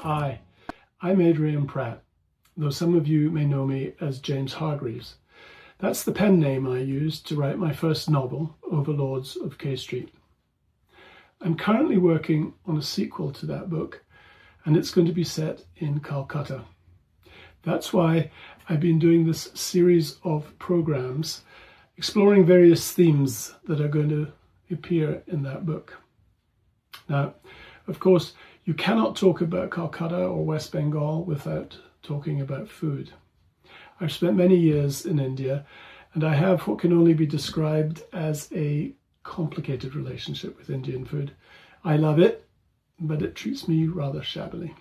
Hi, I'm Adrian Pratt, though some of you may know me as James Hargreaves. That's the pen name I used to write my first novel, Overlords of K Street. I'm currently working on a sequel to that book, and it's going to be set in Calcutta. That's why I've been doing this series of programs exploring various themes that are going to appear in that book. Now, of course, you cannot talk about Calcutta or West Bengal without talking about food. I've spent many years in India, and I have what can only be described as a complicated relationship with Indian food. I love it, but it treats me rather shabbily.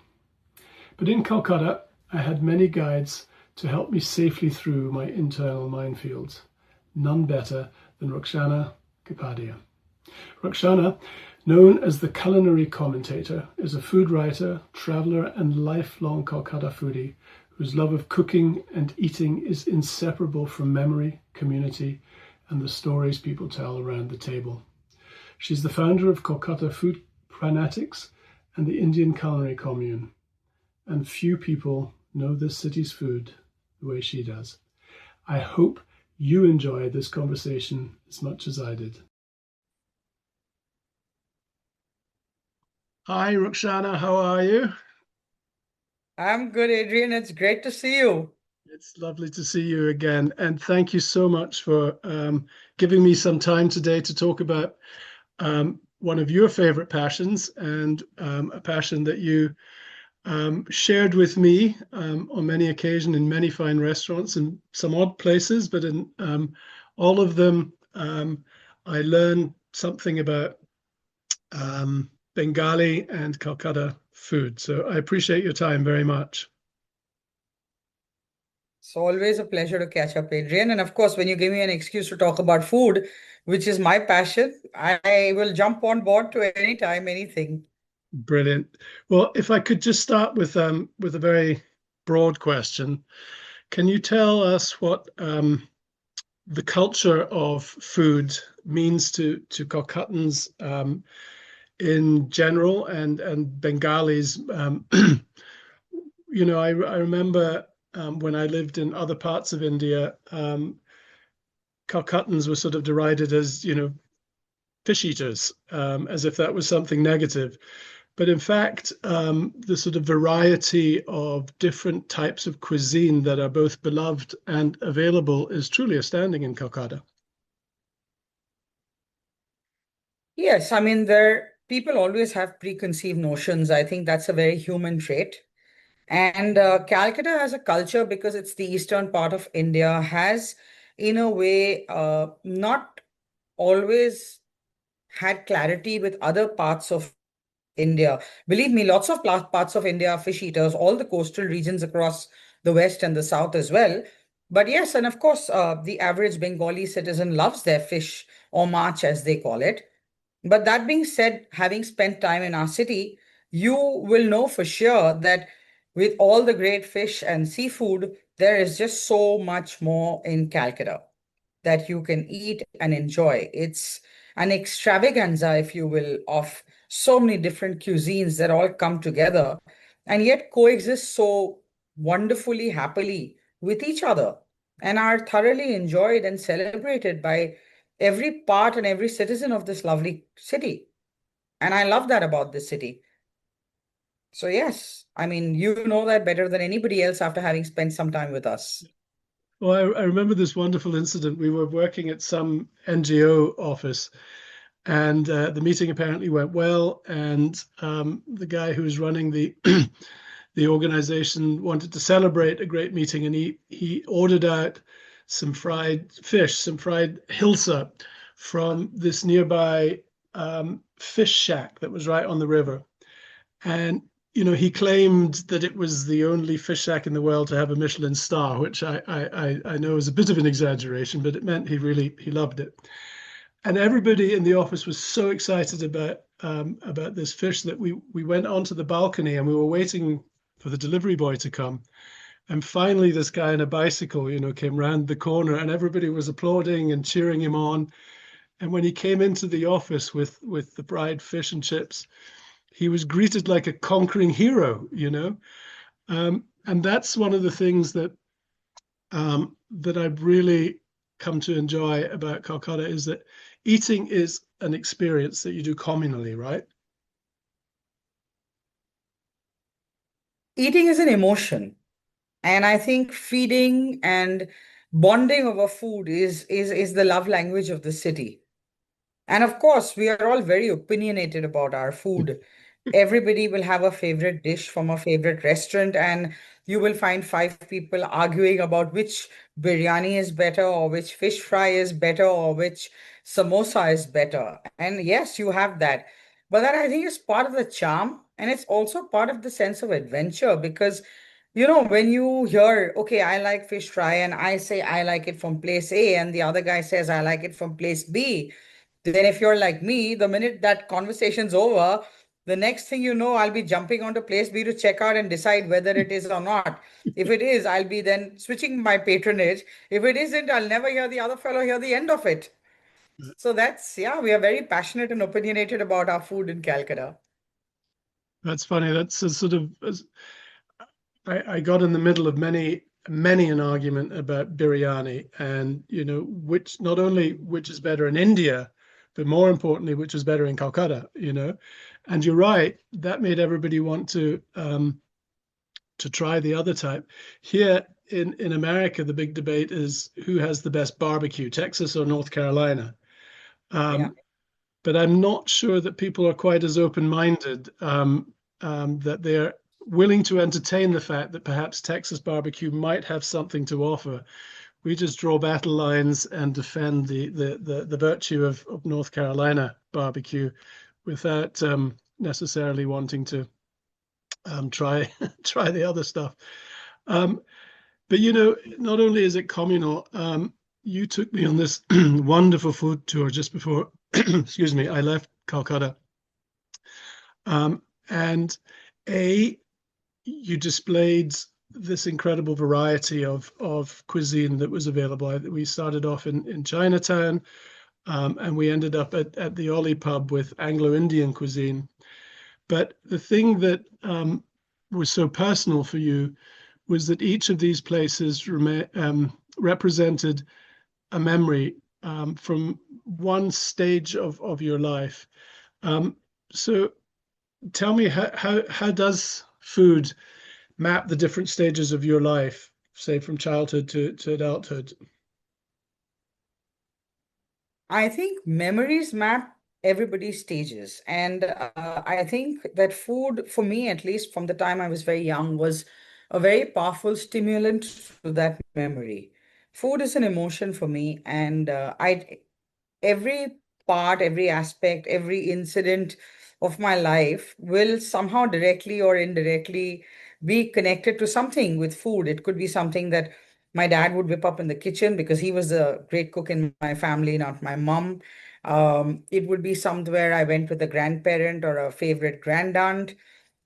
But in Calcutta, I had many guides to help me safely through my internal minefields. None better than Rukshana Kapadia. Rukshana, known as the Culinary Commentator, is a food writer, traveller and lifelong Kolkata foodie whose love of cooking and eating is inseparable from memory, community and the stories people tell around the table. She's the founder of Kolkata Food Fanatics and the Indian Culinary Commune, and few people know this city's food the way she does. I hope you enjoyed this conversation as much as I did. Hi, Rukshana, how are you? I'm good, Adrian. It's great to see you. It's lovely to see you again. And thank you so much for giving me some time today to talk about one of your favorite passions and a passion that you shared with me on many occasions in many fine restaurants and some odd places, but in all of them, I learned something about Bengali and Calcutta food. So I appreciate your time very much. It's always a pleasure to catch up, Adrian. And of course, when you give me an excuse to talk about food, which is my passion, I will jump on board to any time, anything. Brilliant. Well, if I could just start with a very broad question, can you tell us what the culture of food means to Calcuttans in general and Bengalis? I remember when I lived in other parts of India, Calcuttans were sort of derided as, fish eaters, as if that was something negative. But in fact, the sort of variety of different types of cuisine that are both beloved and available is truly astounding in Calcutta. Yes, I mean, there people always have preconceived notions. I think that's a very human trait. And Calcutta has a culture because it's the eastern part of India, has in a way not always had clarity with other parts of India. Believe me, lots of parts of India are fish eaters, all the coastal regions across the west and the south as well. But yes, and of course, the average Bengali citizen loves their fish or march, as they call it. But that being said, having spent time in our city, you will know for sure that with all the great fish and seafood, there is just so much more in Calcutta that you can eat and enjoy. It's an extravaganza, if you will, of so many different cuisines that all come together and yet coexist so wonderfully happily with each other and are thoroughly enjoyed and celebrated by every part and every citizen of this lovely city. And I love that about this city. So, yes, I mean, you know that better than anybody else after having spent some time with us. Well, I remember this wonderful incident. We were working at some NGO office, and the meeting apparently went well. And the guy who was running the the organization wanted to celebrate a great meeting, and he ordered out some fried fish, some fried hilsa from this nearby fish shack that was right on the river. And he claimed that it was the only fish shack in the world to have a Michelin star, which I know is a bit of an exaggeration, but it meant he loved it. And everybody in the office was so excited about this fish that we went onto the balcony and we were waiting for the delivery boy to come. And finally, this guy on a bicycle, came round the corner, and everybody was applauding and cheering him on. And when he came into the office with the fried fish and chips, he was greeted like a conquering hero, you know. And that's one of the things that I've really come to enjoy about Calcutta is that eating is an experience that you do communally, right? Eating is an emotion. And I think feeding and bonding over food is the love language of the city. And of course, we are all very opinionated about our food. Everybody will have a favorite dish from a favorite restaurant, and you will find five people arguing about which biryani is better, or which fish fry is better, or which samosa is better. And yes, you have that. But that I think is part of the charm, and it's also part of the sense of adventure because when you hear, okay, I like fish fry, and I say I like it from place A, and the other guy says I like it from place B, then if you're like me, the minute that conversation's over, the next thing you know, I'll be jumping onto place B to check out and decide whether it is or not. If it is, I'll be then switching my patronage. If it isn't, I'll never hear the other fellow hear the end of it. So that's, yeah, we are very passionate and opinionated about our food in Calcutta. That's funny. That's a sort of I got in the middle of many an argument about biryani and which not only which is better in India, but more importantly, which is better in Calcutta, And you're right, that made everybody want to try the other type. Here in America, the big debate is who has the best barbecue, Texas or North Carolina. Yeah. But I'm not sure that people are quite as open-minded, that they're willing to entertain the fact that perhaps Texas barbecue might have something to offer. We just draw battle lines and defend the virtue of North Carolina barbecue without necessarily wanting to try try the other stuff. Um, but not only is it communal, you took me on this wonderful food tour just before, excuse me, I left Calcutta. And you displayed this incredible variety of cuisine that was available. We started off in Chinatown, and we ended up at the Ollie pub with Anglo-Indian cuisine. But the thing that was so personal for you was that each of these places represented a memory from one stage of your life. So tell me, how does food map the different stages of your life, say from childhood to adulthood? I think memories map everybody's stages. And I think that food, for me at least, from the time I was very young, was a very powerful stimulant to that memory. Food is an emotion for me, and every part, every aspect, every incident of my life will somehow directly or indirectly be connected to something with food. It could be something that my dad would whip up in the kitchen because he was a great cook in my family, not my mom. It would be somewhere I went with a grandparent or a favorite grandaunt.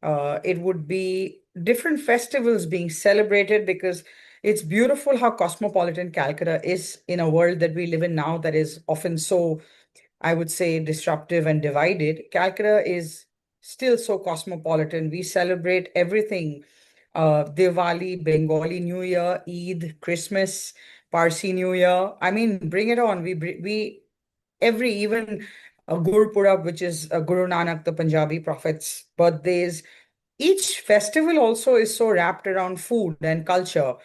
It would be different festivals being celebrated because it's beautiful how cosmopolitan Calcutta is in a world that we live in now that is often so, I would say, disruptive and divided. Calcutta is still so cosmopolitan. We celebrate everything. Diwali, Bengali New Year, Eid, Christmas, Parsi New Year. I mean, bring it on. We every even Gurpurab, which is Guru Nanak, the Punjabi prophet's birthdays. Each festival also is so wrapped around food and culture.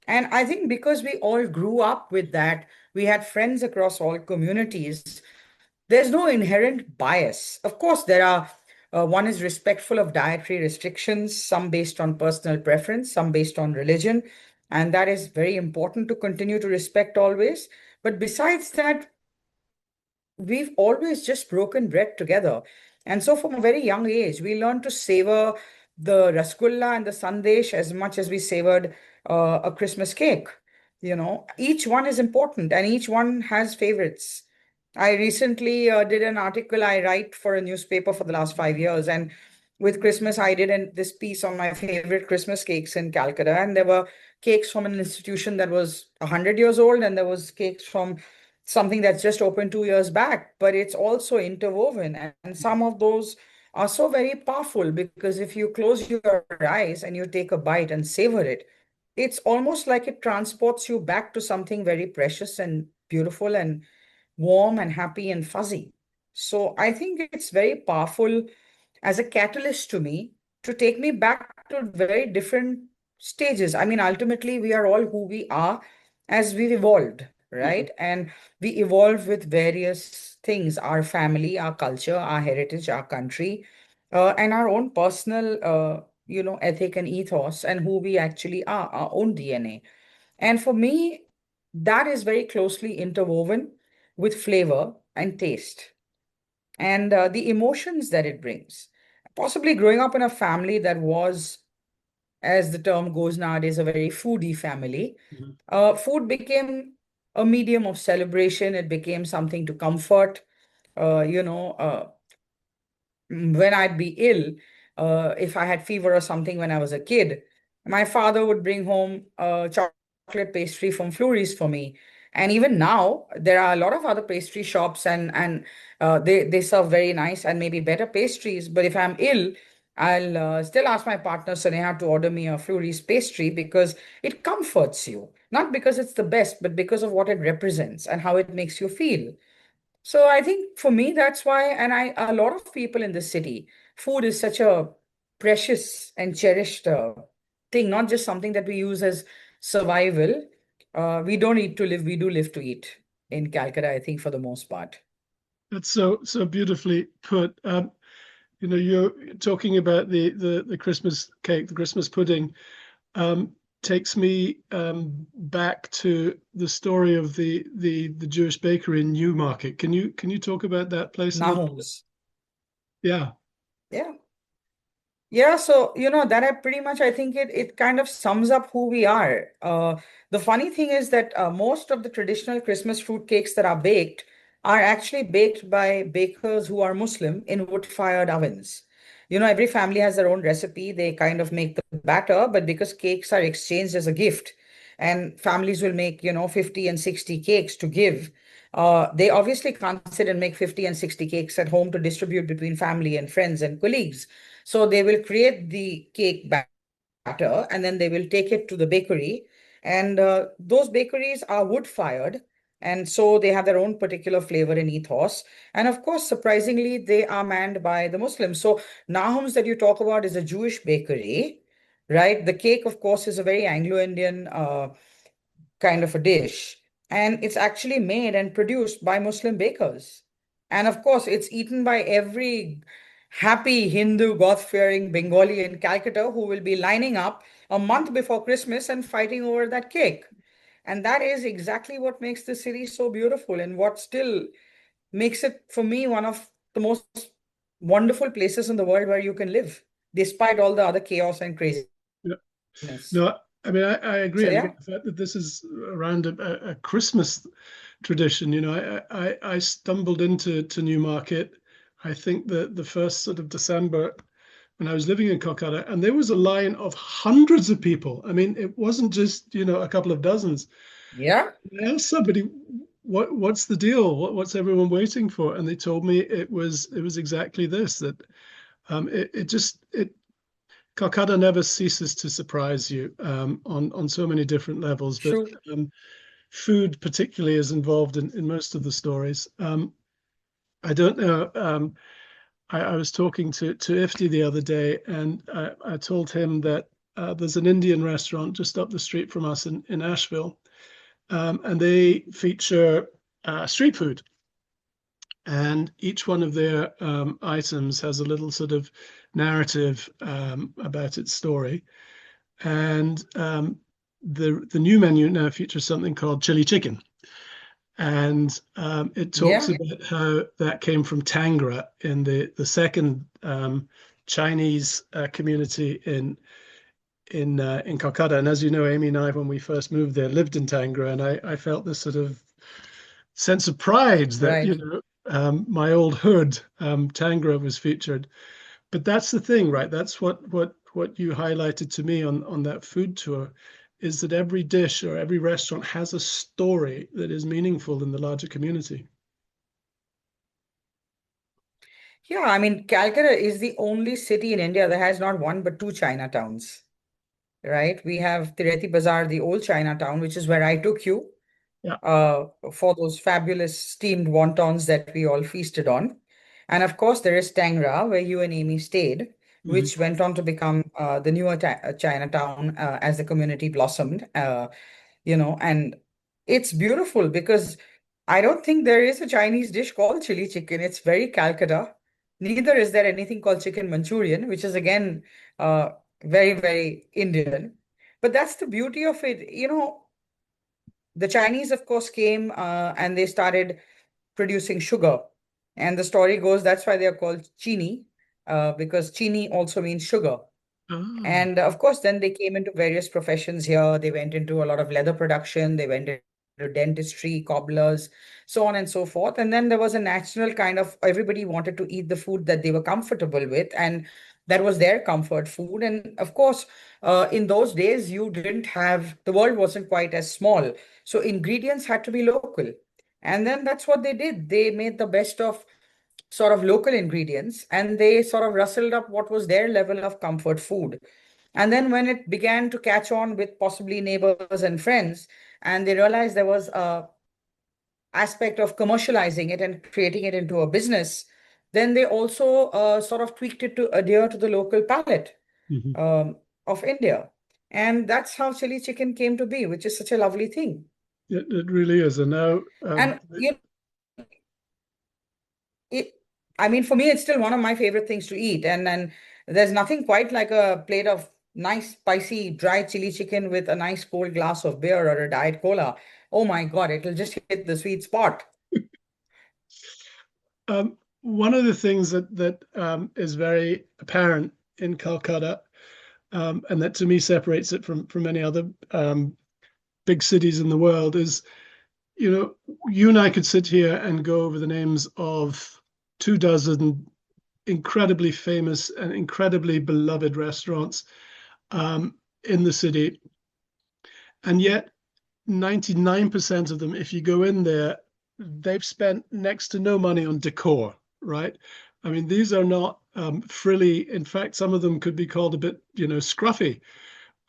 And I think because we all grew up with that, we had friends across all communities, there's no inherent bias. Of course, one is respectful of dietary restrictions, some based on personal preference, some based on religion. And that is very important to continue to respect always. But besides that, we've always just broken bread together. And so from a very young age, we learned to savor the rasgulla and the sandesh as much as we savored a Christmas cake. Each one is important and each one has favorites. I recently did an article I write for a newspaper for the last 5 years. And with Christmas, I did this piece on my favorite Christmas cakes in Calcutta. And there were cakes from an institution that was 100 years old, and there was cakes from something that's just opened 2 years back, but it's also interwoven. And some of those are so very powerful because if you close your eyes and you take a bite and savor it, it's almost like it transports you back to something very precious and beautiful and warm and happy and fuzzy. So I think it's very powerful as a catalyst to me to take me back to very different stages. I mean, ultimately, we are all who we are as we've evolved, Mhm. right? And we evolve with various things, our family, our culture, our heritage, our country, and our own personal, ethic and ethos, and who we actually are, our own DNA. And for me, that is very closely interwoven with flavor and taste and the emotions that it brings. Possibly growing up in a family that was, as the term goes nowadays, a very foodie family, Mhm. food became a medium of celebration. It became something to comfort. Uh, you know, uh, when I'd be ill, if I had fever or something when I was a kid, my father would bring home chocolate pastry from Flurries for me. And even now, there are a lot of other pastry shops, and they serve very nice and maybe better pastries. But if I'm ill, I'll still ask my partner Saneha to order me a Flurries pastry because it comforts you, not because it's the best, but because of what it represents and how it makes you feel. So I think for me, that's why, and a lot of people in the city, food is such a precious and cherished thing, not just something that we use as survival. We don't eat to live, we do live to eat in Calcutta, I think, for the most part. That's so beautifully put. You're talking about the Christmas cake, the Christmas pudding. Takes me back to the story of the Jewish bakery in Newmarket. Can you talk about that place a little bit? Nahum's. Yeah. Yeah. Yeah, so that I pretty much I think it kind of sums up who we are. The funny thing is that most of the traditional Christmas fruit cakes that are baked are actually baked by bakers who are Muslim in wood-fired ovens. Every family has their own recipe. They kind of make the batter, but because cakes are exchanged as a gift, and families will make 50 and 60 cakes to give. They obviously can't sit and make 50 and 60 cakes at home to distribute between family and friends and colleagues. So they will create the cake batter and then they will take it to the bakery. And those bakeries are wood fired. And so they have their own particular flavor and ethos. And of course, surprisingly, they are manned by the Muslims. So Nahum's that you talk about is a Jewish bakery, right? The cake, of course, is a very Anglo-Indian kind of a dish. And it's actually made and produced by Muslim bakers. And of course, it's eaten by every happy Hindu, God-fearing Bengali in Calcutta who will be lining up a month before Christmas and fighting over that cake. And that is exactly what makes the city so beautiful and what still makes it, for me, one of the most wonderful places in the world where you can live, despite all the other chaos and craziness. Yeah. No, I mean I agree, So, and again yeah. the fact that this is around a Christmas tradition. I stumbled into Newmarket. I think the first sort of December when I was living in Calcutta, and there was a line of hundreds of people. I mean, it wasn't just a couple of dozens. Yeah. I asked somebody, what's the deal? What's everyone waiting for? And they told me it was exactly this, that it just it Calcutta never ceases to surprise you on so many different levels, but True. food particularly is involved in most of the stories. I don't know. I was talking to Ifti the other day, and I told him that there's an Indian restaurant just up the street from us in Asheville, and they feature street food. And each one of their items has a little sort of narrative about its story. And the new menu now features something called chili chicken, and it talks Yeah. about how that came from Tangra in the second Chinese community in Calcutta. And as you know, Amy and I, when we first moved there, lived in Tangra, and I felt this sort of sense of pride that Right. my old hood Tangra was featured. But that's the thing, right? That's what you highlighted to me on that food tour, is that every dish or every restaurant has a story that is meaningful in the larger community. Yeah, I mean, Calcutta is the only city in India that has not one but two Chinatowns, right? We have Tireti Bazaar, the old Chinatown, which is where I took you Yeah. for those fabulous steamed wontons that we all feasted on. And of course, there is Tangra, where you and Amy stayed, Hmm. which went on to become the newer Chinatown as the community blossomed. And it's beautiful because I don't think there is a Chinese dish called chili chicken. It's very Calcutta. Neither is there anything called chicken Manchurian, which is again uh, very, very Indian. But that's the beauty of it. The Chinese, of course, came and they started producing sugar. And the story goes that's why they are called chini, because chini also means sugar. Ah. And of course, then they came into various professions here. They went into a lot of leather production, they went into dentistry, cobblers, so on and so forth. And then there was a natural kind of everybody wanted to eat the food that they were comfortable with, and that was their comfort food. And of course, in those days, you didn't have the world wasn't quite as small. So ingredients had to be local. And then that's what they did. They made the best of sort of local ingredients and they sort of rustled up what was their level of comfort food. And then when it began to catch on with possibly neighbors and friends, and they realized there was a aspect of commercializing it and creating it into a business, then they also sort of tweaked it to adhere to the local palate Mhm. um, of India. And that's how chili chicken came to be, which is such a lovely thing. It really is. And now, And it, I mean, for me, it's still one of my favorite things to eat. And there's nothing quite like a plate of nice, spicy, dry chili chicken with a nice cold glass of beer or a diet cola. Oh my God, it'll just hit the sweet spot. one of the things that is very apparent in Calcutta, and that to me separates it from any other big cities in the world, is you know you and I could sit here and go over the names of 24 incredibly famous and incredibly beloved restaurants in the city, and yet 99% of them, if you go in there, they've spent next to no money on decor, right? I mean, these are not frilly. In fact, some of them could be called a bit, scruffy.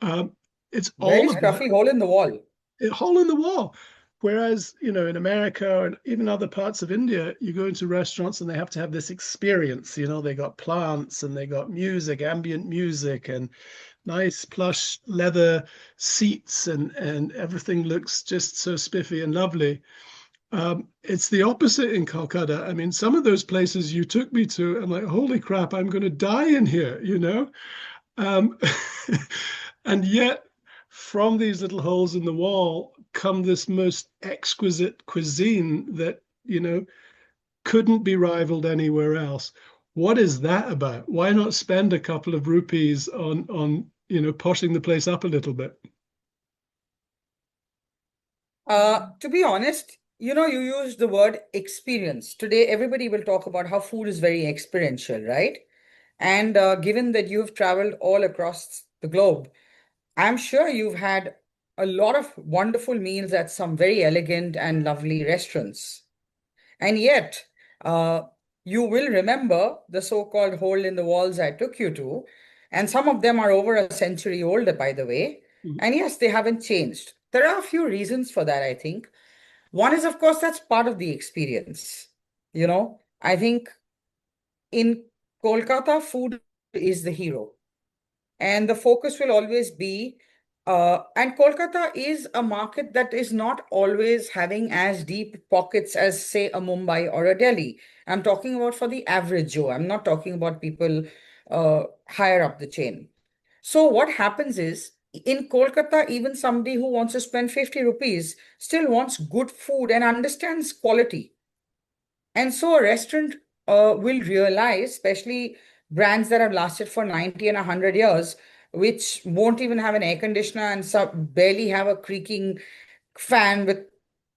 Um, it's Very all about scruffy hole in the wall. a hole in the wall. Whereas, in America and even other parts of India, you go into restaurants and they have to have this experience. They got plants and they got music, ambient music, and nice plush leather seats, and everything looks just so spiffy and lovely. It's the opposite in Calcutta. I mean, some of those places you took me to, I'm like, holy crap, I'm going to die in here. Um, and yet, from these little holes in the wall come this most exquisite cuisine that, couldn't be rivaled anywhere else. What is that about? Why not spend a couple of rupees on poshing the place up a little bit? To be honest, you use the word experience. Today, everybody will talk about how food is very experiential, right? And given that you've traveled all across the globe, I'm sure you've had a lot of wonderful meals at some very elegant and lovely restaurants. And yet, uh, you will remember the so-called hole in the walls I took you to. And some of them are over a century old, by the way. Mhm. And yes, they haven't changed. There are a few reasons for that, I think. One is, of course, that's part of the experience. I think in Kolkata, food is the hero. And the focus will always be, and Kolkata is a market that is not always having as deep pockets as, say, a Mumbai or a Delhi. I'm talking about for the average Joe. I'm not talking about people higher up the chain. So what happens is, in Kolkata, even somebody who wants to spend 50 rupees still wants good food and understands quality. And so a restaurant will realize, especially brands that have lasted for 90 and 100 years, which won't even have an air conditioner and barely have a creaking fan with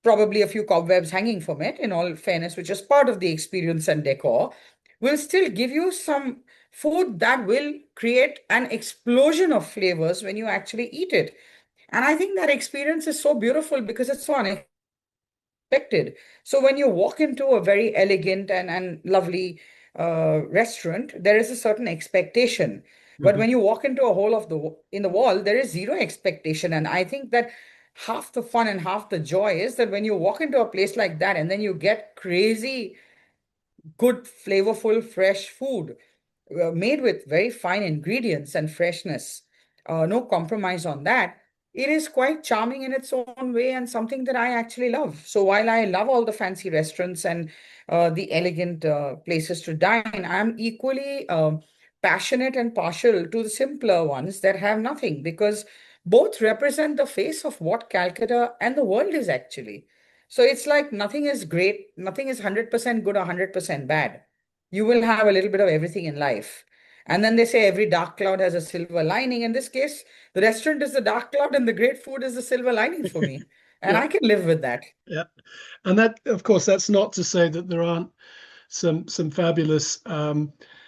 probably a few cobwebs hanging from it, in all fairness, which is part of the experience and decor, will still give you some food that will create an explosion of flavors when you actually eat it. And I think that experience is so beautiful because it's so unexpected. So when you walk into a very elegant and lovely restaurant, there is a certain expectation. But Mhm. when you walk into a hole of the in the wall, there is zero expectation. And I think that half the fun and half the joy is that when you walk into a place like that and then you get crazy good, flavorful, fresh food made with very fine ingredients and freshness, no compromise on that. It is quite charming in its own way and something that I actually love. So while I love all the fancy restaurants and the elegant places to dine, I'm equally passionate and partial to the simpler ones that have nothing because both represent the face of what Calcutta and the world is actually. So it's like nothing is great, nothing is 100% good or 100% bad. You will have a little bit of everything in life. And then they say every dark cloud has a silver lining. In this case, the restaurant is the dark cloud and the great food is the silver lining for me. And Yeah, I can live with that. yeah. And that, of course, that's not to say that there aren't some fabulous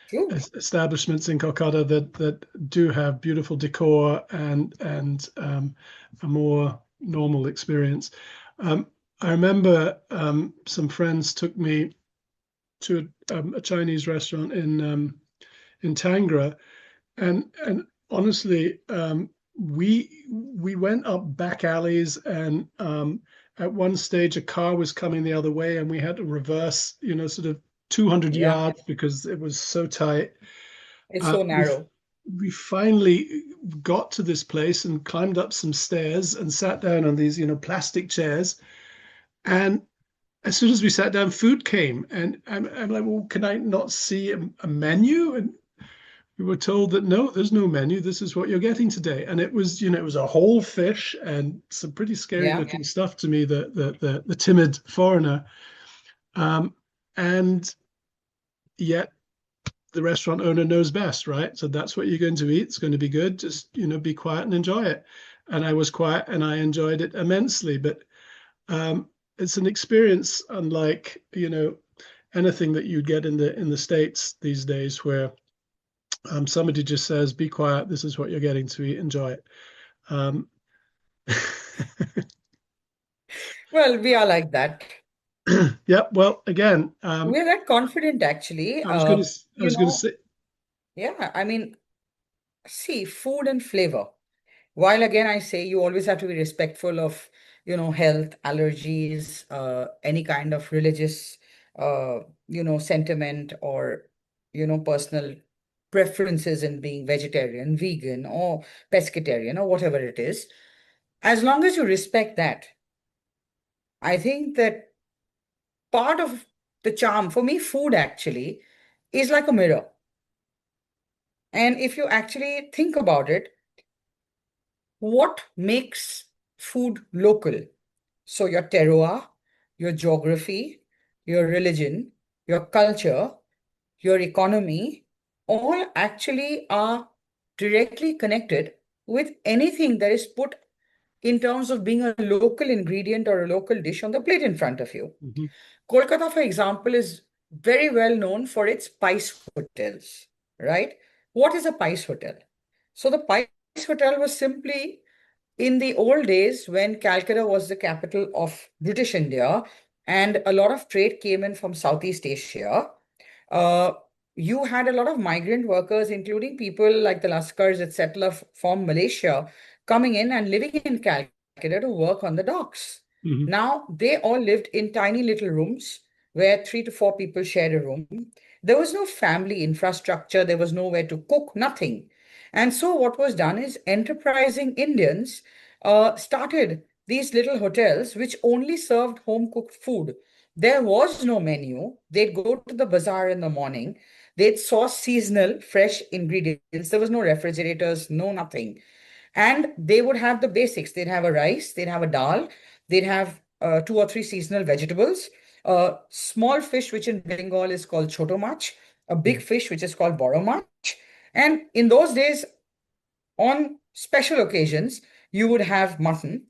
True. establishments in Kolkata that do have beautiful decor and a more normal experience. Um, I remember some friends took me to a Chinese restaurant in Tangra, and honestly, we went up back alleys, and at one stage a car was coming the other way, and we had to reverse, sort of 200 Yeah. yards because it was so tight. It's Uh, so we narrow. we finally got to this place and climbed up some stairs and sat down on these, plastic chairs. And as soon as we sat down, food came, and I'm like, well, can I not see a menu? And we were told that no, there's no menu. This is what you're getting today. And it was, it was a whole fish and some pretty scary Yeah. looking stuff to me, the timid foreigner. Um, and yet the restaurant owner knows best, right? So that's what you're going to eat. It's going to be good. Just, be quiet and enjoy it. And I was quiet and I enjoyed it immensely. But it's an experience unlike, anything that you get in the States these days where somebody just says, "Be quiet. This is what you're getting to eat. Enjoy it." Um, Well, we are like that. yeah. Well, again, We're that confident, actually. I was going to, I You was going to know, say, yeah, I mean, see, food and flavor. While again, I say you always have to be respectful of, health, allergies, any kind of religious, sentiment or, personal preferences in being vegetarian, vegan, or pescatarian, or whatever it is. As long as you respect that, I think that part of the charm for me, food actually is like a mirror. And if you actually think about it, what makes food local? So your terroir, your geography, your religion, your culture, your economy, all actually are directly connected with anything that is put in terms of being a local ingredient or a local dish on the plate in front of you. Mhm, Kolkata, for example, is very well known for its spice hotels, right? What is a spice hotel? So the spice hotel was simply in the old days when Calcutta was the capital of British India and a lot of trade came in from Southeast Asia, uh, you had a lot of migrant workers, including people like the Laskars, etc., from Malaysia, coming in and living in Calcutta to work on the docks. mhm, Now, they all lived in tiny little rooms where 3 to 4 people shared a room. There was no family infrastructure, there was nowhere to cook, nothing. And so, what was done is enterprising Indians started these little hotels which only served home cooked food. There was no menu. They'd go to the bazaar in the morning. They'd source seasonal, fresh ingredients. There was no refrigerators, no nothing. And they would have the basics. They'd have a rice, they'd have a dal, they'd have 2 or 3 seasonal vegetables, a small fish, which in Bengal is called choto mach, a big mhm, fish, which is called boro mach. And in those days, on special occasions, you would have mutton.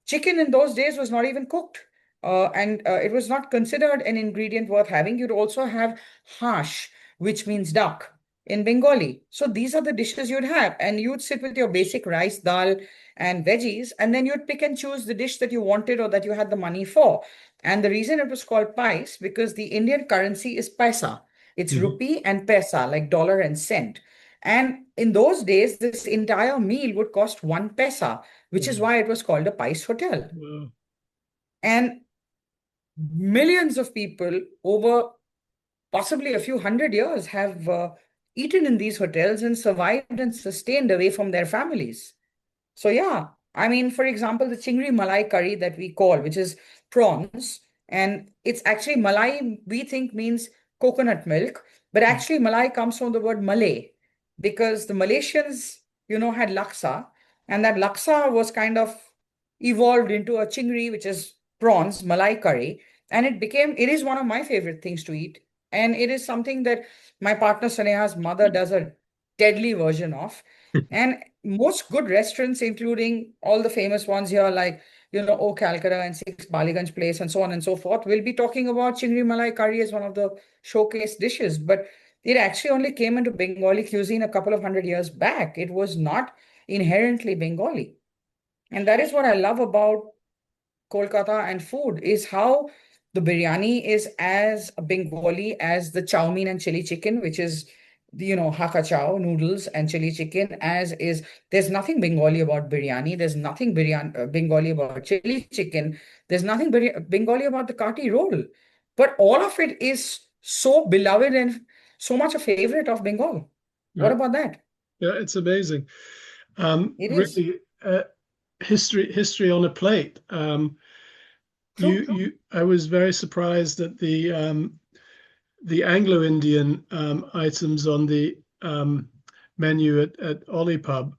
Chicken in those days was not even cooked, and it was not considered an ingredient worth having. You'd also have hash, which means duck in Bengali. So these are the dishes you'd have, and you'd sit with your basic rice, dal, and veggies, and then you'd pick and choose the dish that you wanted or that you had the money for. And the reason it was called pice because the Indian currency is paisa. It's Mhm. rupee and paisa, like dollar and cent. And in those days, this entire meal would cost 1 paisa, which is Wow. why it was called a Pice Hotel. Wow. And millions of people over possibly a few hundred years have eaten in these hotels and survived and sustained away from their families. So yeah, I mean, for example, the chingri malai curry that we call, which is prawns, and it's actually malai, we think means coconut milk, but actually malai comes from the word Malay because the Malaysians, had laksa, and that laksa was kind of evolved into a chingri, which is prawns, malai curry, and it is one of my favorite things to eat. And it is something that my partner Saneha's mother does a deadly version of. And most good restaurants, including all the famous ones here, like, O Calcutta and Six Baliganj Place and so on and so forth, will be talking about Chingri Malai curry as one of the showcase dishes. But it actually only came into Bengali cuisine a couple of hundred years back. It was not inherently Bengali. And that is what I love about Kolkata and food is how the biryani is as Bengali as the chow mein and chili chicken, which is hakka chow noodles and chili chicken. As is, there's nothing Bengali about biryani. There's nothing Bengali about chili chicken. There's nothing Bengali about the kati roll. But all of it is so beloved and so much a favorite of Bengal. What Yeah. about that? Yeah, it's amazing. It is Really, history on a plate. true. I was very surprised at the Anglo-Indian items on the menu at Olipub.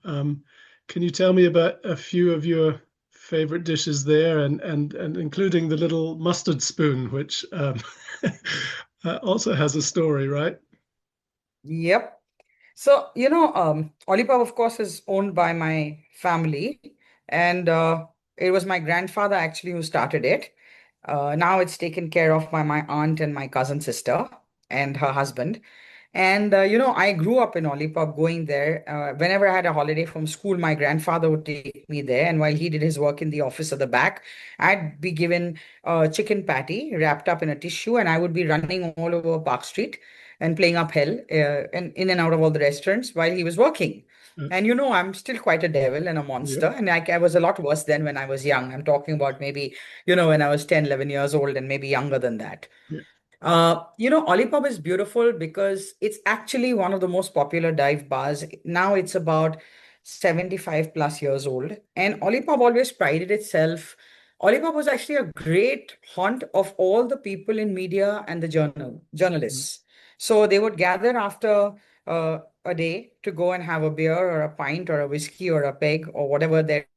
Can you tell me about a few of your favorite dishes there, and including the little mustard spoon, which also has a story, right? Yep. So, Olipop, of course, is owned by my family, and it was my grandfather actually who started it. Now it's taken care of by my aunt and my cousin sister and her husband. And I grew up in Olipop going there. Whenever I had a holiday from school, my grandfather would take me there. And while he did his work in the office at the back, I'd be given a chicken patty wrapped up in a tissue, and I would be running all over Park Street and playing up hell and in and out of all the restaurants while he was working. Uh, And I'm still quite a devil and a monster. yeah, And I was a lot worse then when I was young. I'm talking about maybe, when I was 10, 11 years old and maybe younger than that. yeah, Olipop is beautiful because it's actually one of the most popular dive bars. Now it's about 75 plus years old. And Olipop always prided itself. Olipop was actually a great haunt of all the people in media and the journalists. So they would gather after a day to go and have a beer or a pint or a whiskey or a peg or whatever their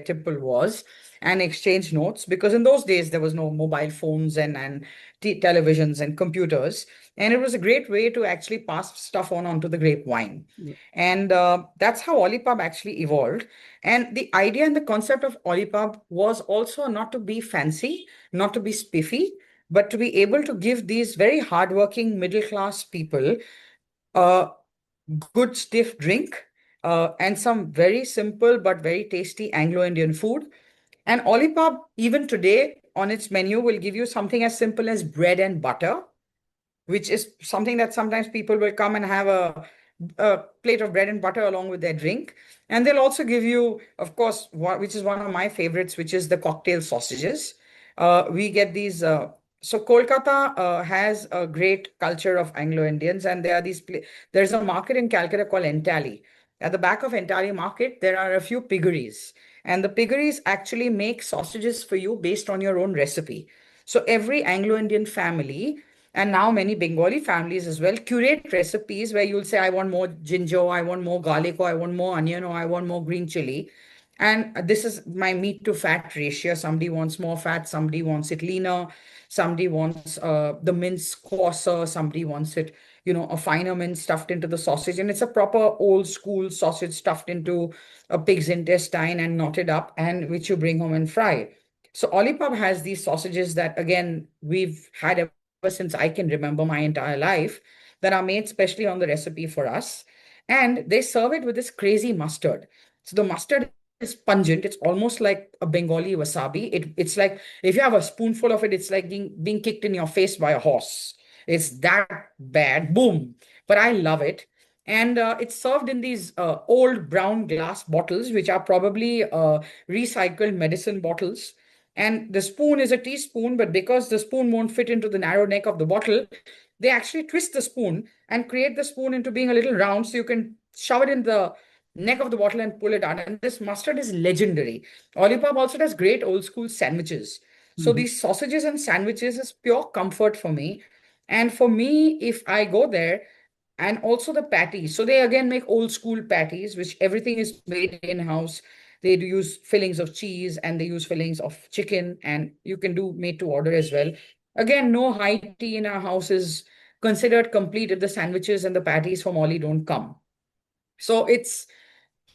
tipple was and exchange notes because in those days there was no mobile phones and televisions and computers, and it was a great way to actually pass stuff on onto the grapevine. yeah, And that's how Olipub actually evolved. And the idea and the concept of Olipub was also not to be fancy, not to be spiffy, but to be able to give these very hardworking middle class people a good stiff drink, and some very simple but very tasty Anglo-Indian food. And Olipub, even today, on its menu, will give you something as simple as bread and butter, which is something that sometimes people will come and have a plate of bread and butter along with their drink. And they'll also give you, of course, which is one of my favorites, which is the cocktail sausages. We get these. So Kolkata has a great culture of Anglo-Indians, and there's a market in Calcutta called Entally. At the back of Entally Market, there are a few piggeries, and the piggeries actually make sausages for you based on your own recipe. So every Anglo-Indian family and now many Bengali families as well curate recipes where you'll say, I want more ginger, I want more garlic, or I want more onion, or I want more green chili. And this is my meat to fat ratio. Somebody wants more fat, somebody wants it leaner, somebody wants the mince coarser, somebody wants it, a finer mince stuffed into the sausage. And it's a proper old school sausage stuffed into a pig's intestine and knotted up, and which you bring home and fry. So Olipub has these sausages that, again, we've had ever since I can remember my entire life, that are made specially on the recipe for us. And they serve it with this crazy mustard. So the mustard is pungent. It's almost like a Bengali wasabi. It's like if you have a spoonful of it, it's like being kicked in your face by a horse. It's that bad. Boom. But I love it. And it's served in these old brown glass bottles, which are probably recycled medicine bottles. And the spoon is a teaspoon, but because the spoon won't fit into the narrow neck of the bottle, they actually twist the spoon and create the spoon into being a little round so you can shove it in the neck of the bottle and pull it out. And this mustard is legendary. Olipop also does great old school sandwiches. So Mhm. these sausages and sandwiches is pure comfort for me. And for me, if I go there, and also the patties. So they again make old school patties, which everything is made in house. They do use fillings of cheese and they use fillings of chicken, and you can do made to order as well. Again, no high tea in our house is considered complete if the sandwiches and the patties from Ollie don't come. So it's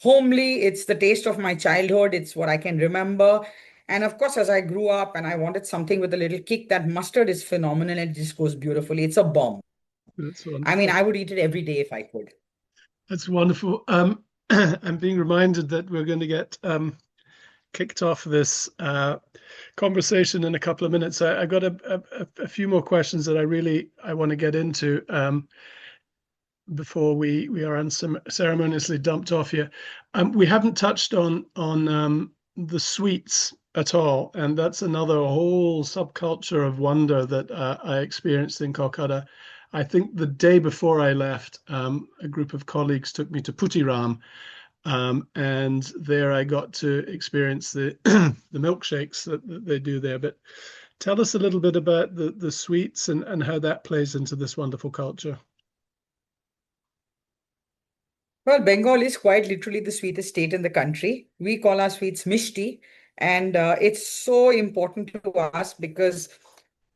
homely, it's the taste of my childhood, it's what I can remember. And of course, as I grew up and I wanted something with a little kick, that mustard is phenomenal and it just goes beautifully. It's a bomb. That's I mean, wonderful. I would eat it every day if I could. That's wonderful. I'm being reminded that we're going to get kicked off this conversation in a couple of minutes. I got a few more questions that I want to get into before we are unceremoniously dumped off here. We haven't touched on the sweets at all, and that's another whole subculture of wonder that I experienced in Kolkata. I think the day before I left, a group of colleagues took me to Putiram, and there I got to experience the the milkshakes that they do there. But tell us a little bit about the sweets and how that plays into this wonderful culture. Well, Bengal is quite literally the sweetest state in the country. We call our sweets mishti, and it's so important to us because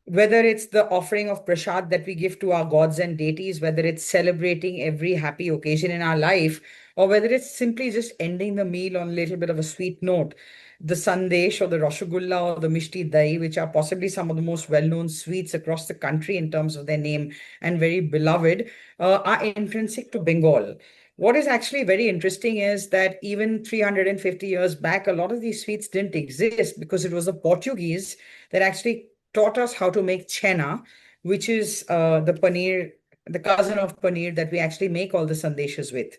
whether it's the offering of prasad that we give to our gods and deities, whether it's celebrating every happy occasion in our life, or whether it's simply just ending the meal on a little bit of a sweet note, the sandesh or the rasgulla or the mishti dahi, which are possibly some of the most well-known sweets across the country in terms of their name and very beloved, are intrinsic to Bengal. What is actually very interesting is that even 350 years back, a lot of these sweets didn't exist because it was the Portuguese that actually taught us how to make chena, which is the paneer, the cousin of paneer that we actually make all the sandeshas with.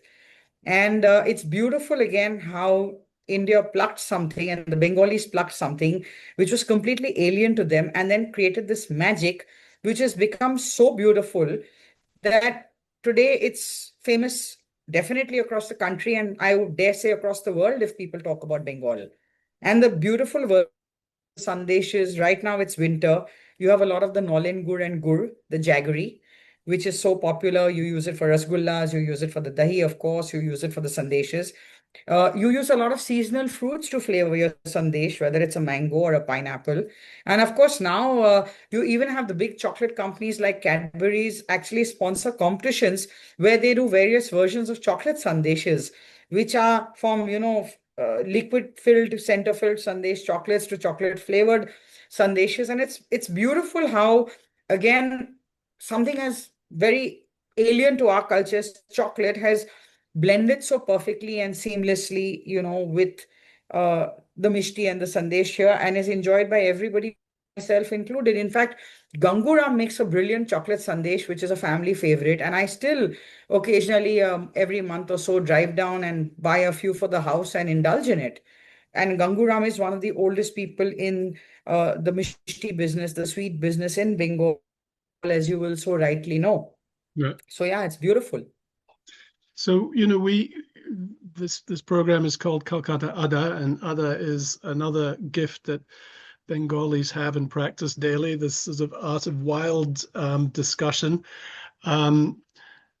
And it's beautiful again how India plucked something and the Bengalis plucked something which was completely alien to them and then created this magic which has become so beautiful that today it's famous definitely across the country and I would dare say across the world if people talk about Bengal. And the beautiful Sandeshes, right now it's winter. You have a lot of the Nolen gur and gur, the jaggery, which is so popular. You use it for rasgullas, you use it for the dahi, of course, you use it for the sandeshes. You use a lot of seasonal fruits to flavor your sandesh, whether it's a mango or a pineapple. And of course, now you even have the big chocolate companies like Cadbury's actually sponsor competitions where they do various versions of chocolate sandeshes, which are from, liquid filled to center filled sandesh chocolates to chocolate flavored sandeshes. And it's beautiful how, again, something as very alien to our cultures, chocolate has blended so perfectly and seamlessly, with uh, the mishti and the sandesh here and is enjoyed by everybody, myself included. In fact, Ganguram makes a brilliant chocolate sandesh, which is a family favorite. And I still occasionally, every month or so, drive down and buy a few for the house and indulge in it. And Ganguram is one of the oldest people in the mishti business, the sweet business in Bengal, as you will so rightly know. Yeah. So yeah, it's beautiful. So, we this program is called Calcutta Adda, and Adda is another gift that Bengalis have and practice daily. This sort of art of wild discussion. Um,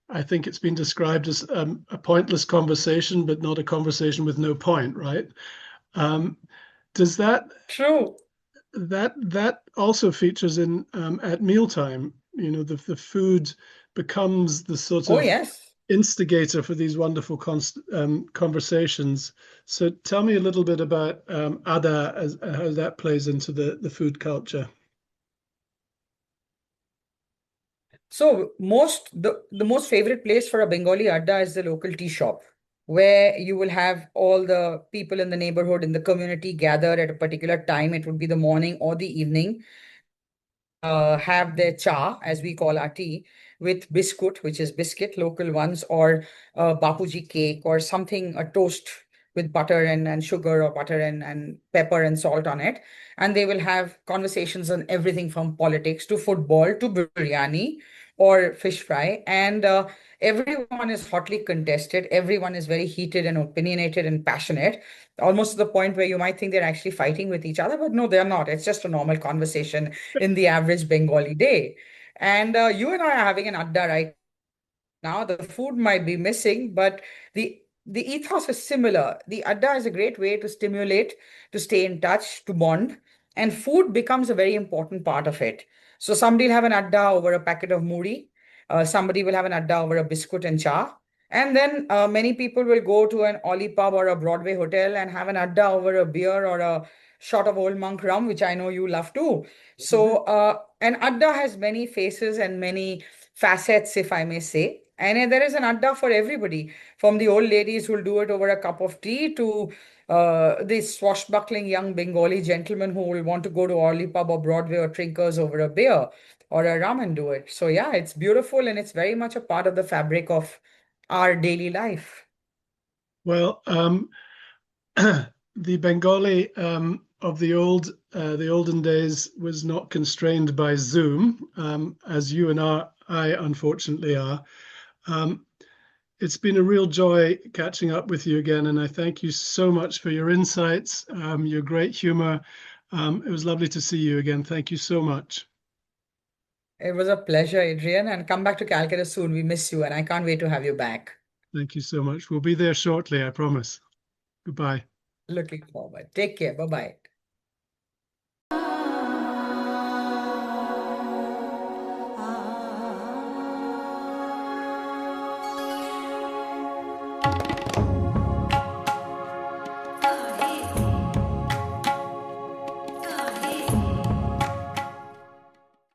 I think it's been described as a pointless conversation, but not a conversation with no point, right? Um, does True. that also features in at mealtime? The food becomes the sort Oh, of yes. instigator for these wonderful conversations. So tell me a little bit about Ada as how that plays into the food culture. So the most favorite place for a Bengali adda is the local tea shop, where you will have all the people in the neighborhood in the community gather at a particular time. It would be the morning or the evening. have their cha, as we call our tea, with biscuit, which is biscuit, local ones, or bapuji cake, or something, a toast with butter and sugar, or butter and pepper and salt on it. And they will have conversations on everything from politics to football to biryani or fish fry. And everyone is hotly contested. Everyone is very heated and opinionated and passionate, almost to the point where you might think they're actually fighting with each other, but no, they're not. It's just a normal conversation in the average Bengali day. And you and I are having an adda right now. The food might be missing, but the ethos is similar. The adda is a great way to stimulate, to stay in touch, to bond, and food becomes a very important part of it. So somebody will have an adda over a packet of muri, somebody will have an adda over a biscuit and cha, and then many people will go to an Ollie pub or a Broadway hotel and have an adda over a beer or a shot of Old Monk rum, which I know you love too. So an adda has many faces and many facets, if I may say. And there is an adda for everybody, from the old ladies who'll do it over a cup of tea to the swashbuckling young Bengali gentlemen who will want to go to Orly pub or Broadway or Trinkers over a beer or a rum and do it. So yeah, it's beautiful and it's very much a part of the fabric of our daily life. Well, the Bengali of the olden days was not constrained by Zoom, as you and I unfortunately are. Um, it's been a real joy catching up with you again, and I thank you so much for your insights, your great humor. It was lovely to see you again. Thank you so much. It was a pleasure, Adrian, and come back to Calcutta soon. We miss you, and I can't wait to have you back. Thank you so much. We'll be there shortly, I promise. Goodbye. Looking forward. Take care. Bye bye.